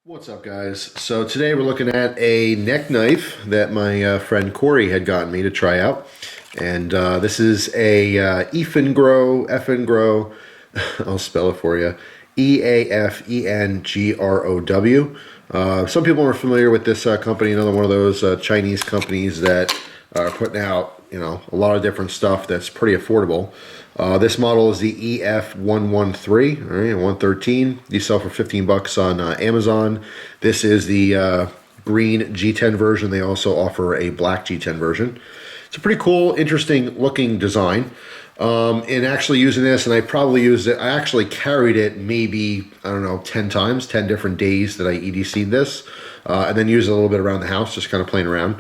What's up, guys? So today we're looking at a neck knife that my friend Corey had gotten me to try out, and this is a Eafengrow. I'll spell it for you: Eafengrow. Some people are familiar with this company. Another one of those Chinese companies that are putting out, a lot of different stuff that's pretty affordable. This model is the EF113, all right, 113. These sell for 15 bucks on Amazon. This is the green G10 version. They also offer a black G10 version. It's a pretty cool, interesting looking design. And actually using this, and I probably used it, I actually carried it maybe, I don't know, 10 times, 10 different days that I EDC'd this, and then used it a little bit around the house, just kind of playing around.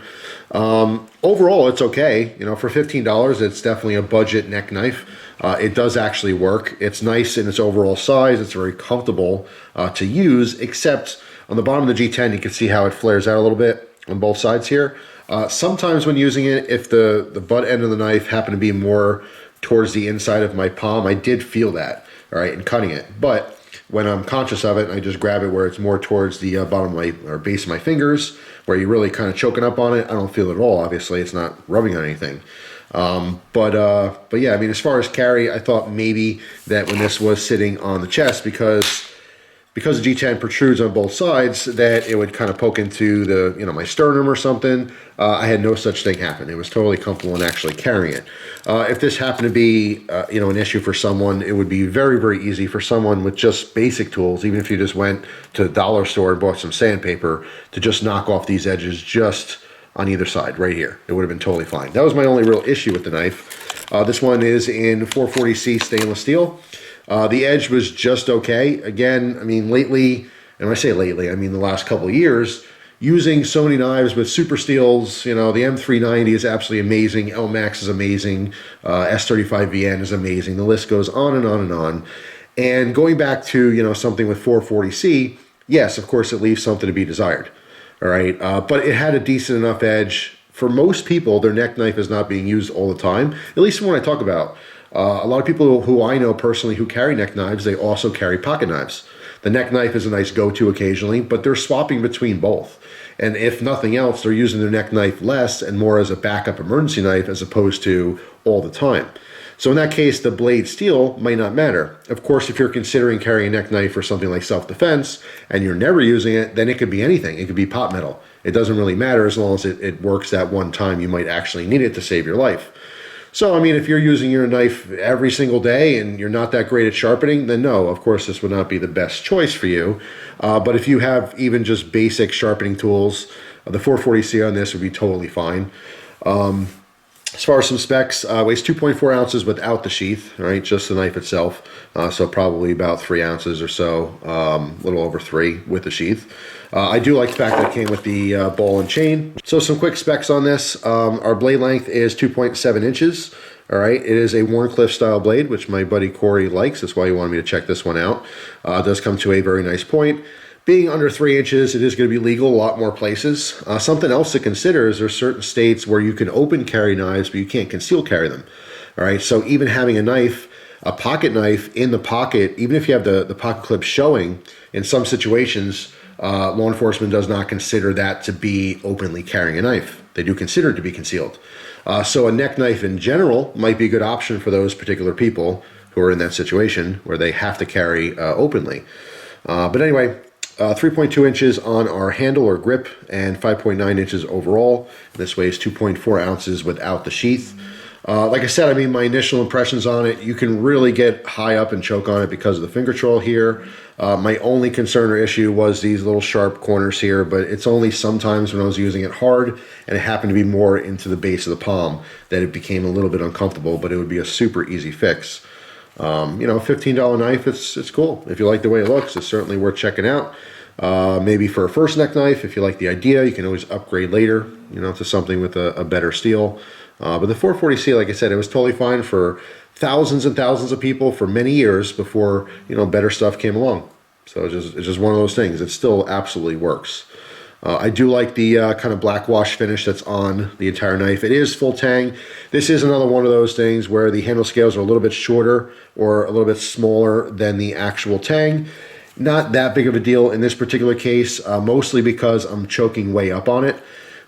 Overall, it's okay. For $15, it's definitely a budget neck knife. It does actually work. It's nice in its overall size. It's very comfortable to use, except on the bottom of the G10, you can see how it flares out a little bit on both sides here. Sometimes when using it, if the butt end of the knife happened to be more towards the inside of my palm, I did feel that, all right, in cutting it. But when I'm conscious of it, and I just grab it where it's more towards the bottom of my, or base of my fingers, where you're really kind of choking up on it, I don't feel it at all. Obviously, it's not rubbing on anything. But yeah, I mean, as far as carry, I thought maybe that when this was sitting on the chest, because the G10 protrudes on both sides, that it would kind of poke into the, my sternum or something. I had no such thing happen. It was totally comfortable in actually carrying it. If this happened to be, an issue for someone, it would be very, very easy for someone with just basic tools, even if you just went to the dollar store and bought some sandpaper, to just knock off these edges just on either side right here. It would have been totally fine. That was my only real issue with the knife. This one is in 440C stainless steel. The edge was just okay. Again, I mean, lately, and when I say lately, I mean the last couple of years, using so many knives with super steels, the M390 is absolutely amazing, LMAX is amazing, S35VN is amazing, the list goes on and on and on. And going back to, something with 440C, yes, of course, it leaves something to be desired, all right? But it had a decent enough edge. For most people, their neck knife is not being used all the time, at least when I talk about. A lot of people who I know personally who carry neck knives, they also carry pocket knives. The neck knife is a nice go-to occasionally, but they're swapping between both. And if nothing else, they're using their neck knife less and more as a backup emergency knife as opposed to all the time. So in that case, the blade steel might not matter. Of course, if you're considering carrying a neck knife for something like self-defense and you're never using it, then it could be anything. It could be pot metal. It doesn't really matter as long as it works that one time you might actually need it to save your life. So, I mean, if you're using your knife every single day and you're not that great at sharpening, then no, of course, this would not be the best choice for you. But if you have even just basic sharpening tools, the 440C on this would be totally fine. As far as some specs, weighs 2.4 ounces without the sheath, right? Just the knife itself. So probably about 3 ounces or so, a little over 3 with the sheath. I do like the fact that it came with the ball and chain. So some quick specs on this. Our blade length is 2.7 inches. All right, it is a Warncliffe style blade, which my buddy Corey likes. That's why he wanted me to check this one out. It does come to a very nice point. Being under 3 inches, it is going to be legal a lot more places. Something else to consider is there's certain states where you can open carry knives, but you can't conceal carry them. All right, so even having a knife, a pocket knife in the pocket, even if you have the pocket clip showing, in some situations, law enforcement does not consider that to be openly carrying a knife. They do consider it to be concealed. So a neck knife in general might be a good option for those particular people who are in that situation where they have to carry openly. But anyway, 3.2 inches on our handle or grip and 5.9 inches overall. This weighs 2.4 ounces without the sheath. Like I said, I mean, my initial impressions on it, you can really get high up and choke on it because of the finger troll here. My only concern or issue was these little sharp corners here, but it's only sometimes when I was using it hard and it happened to be more into the base of the palm that it became a little bit uncomfortable, but it would be a super easy fix. $15 knife, it's cool. If you like the way it looks, it's certainly worth checking out. Maybe for a first neck knife, if you like the idea, you can always upgrade later, to something with a better steel. But the 440C, like I said, it was totally fine for thousands and thousands of people for many years before, better stuff came along. So it's just one of those things. It still absolutely works. I do like the kind of black wash finish that's on the entire knife. It is full tang. This is another one of those things where the handle scales are a little bit shorter or a little bit smaller than the actual tang. Not that big of a deal in this particular case, mostly because I'm choking way up on it.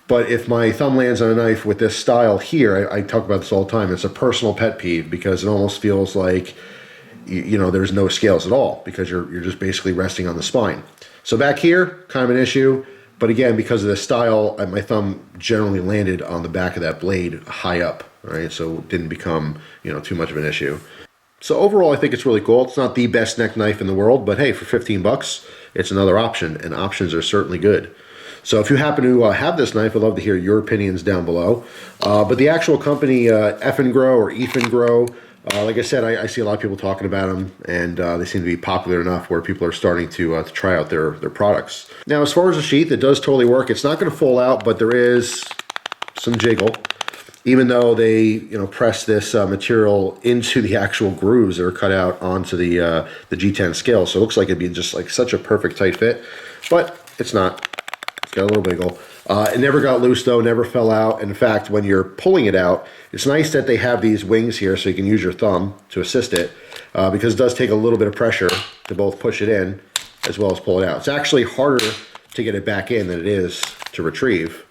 But if my thumb lands on a knife with this style here, I talk about this all the time, it's a personal pet peeve because it almost feels like, you know, there's no scales at all because you're just basically resting on the spine. So back here, kind of an issue. But again, because of the style, my thumb generally landed on the back of that blade high up, right? So it didn't become, you know, too much of an issue. So overall, I think it's really cool. It's not the best neck knife in the world, but hey, for 15 bucks, it's another option, and options are certainly good. So if you happen to have this knife, I'd love to hear your opinions down below. But the actual company, Eafengrow or Eafengrow, like I said, I see a lot of people talking about them, and they seem to be popular enough where people are starting to try out their products. Now, as far as the sheath, it does totally work. It's not going to fall out, but there is some jiggle. Even though they, you know, press this material into the actual grooves that are cut out onto the G10 scale, so it looks like it'd be just like such a perfect tight fit, but it's not. It's got a little wiggle. It never got loose though, never fell out. In fact, when you're pulling it out, it's nice that they have these wings here so you can use your thumb to assist it, because it does take a little bit of pressure to both push it in as well as pull it out. It's actually harder to get it back in than it is to retrieve.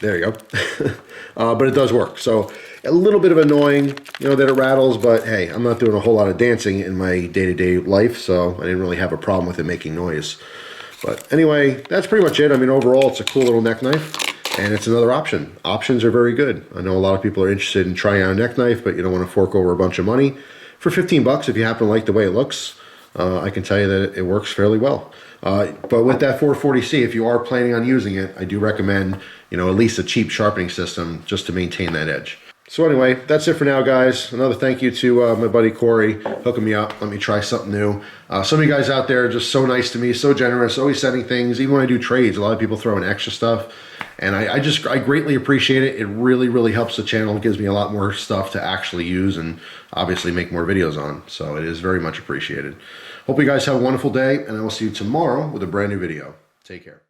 There you go. But it does work. So a little bit of annoying, you know, that it rattles, but hey, I'm not doing a whole lot of dancing in my day-to-day life, so I didn't really have a problem with it making noise. But anyway, that's pretty much it. I mean, overall, it's a cool little neck knife, and it's another option. Options are very good. I know a lot of people are interested in trying out a neck knife, but you don't want to fork over a bunch of money. For 15 bucks, if you happen to like the way it looks, I can tell you that it works fairly well. But with that 440C, if you are planning on using it, I do recommend, you know, at least a cheap sharpening system just to maintain that edge. So anyway, that's it for now, guys. Another thank you to my buddy Corey hooking me up. Let me try something new. Some of you guys out there are just so nice to me, so generous, always sending things. Even when I do trades, a lot of people throw in extra stuff. And I greatly appreciate it. It really, really helps the channel. It gives me a lot more stuff to actually use and obviously make more videos on. So it is very much appreciated. Hope you guys have a wonderful day, and I will see you tomorrow with a brand new video. Take care.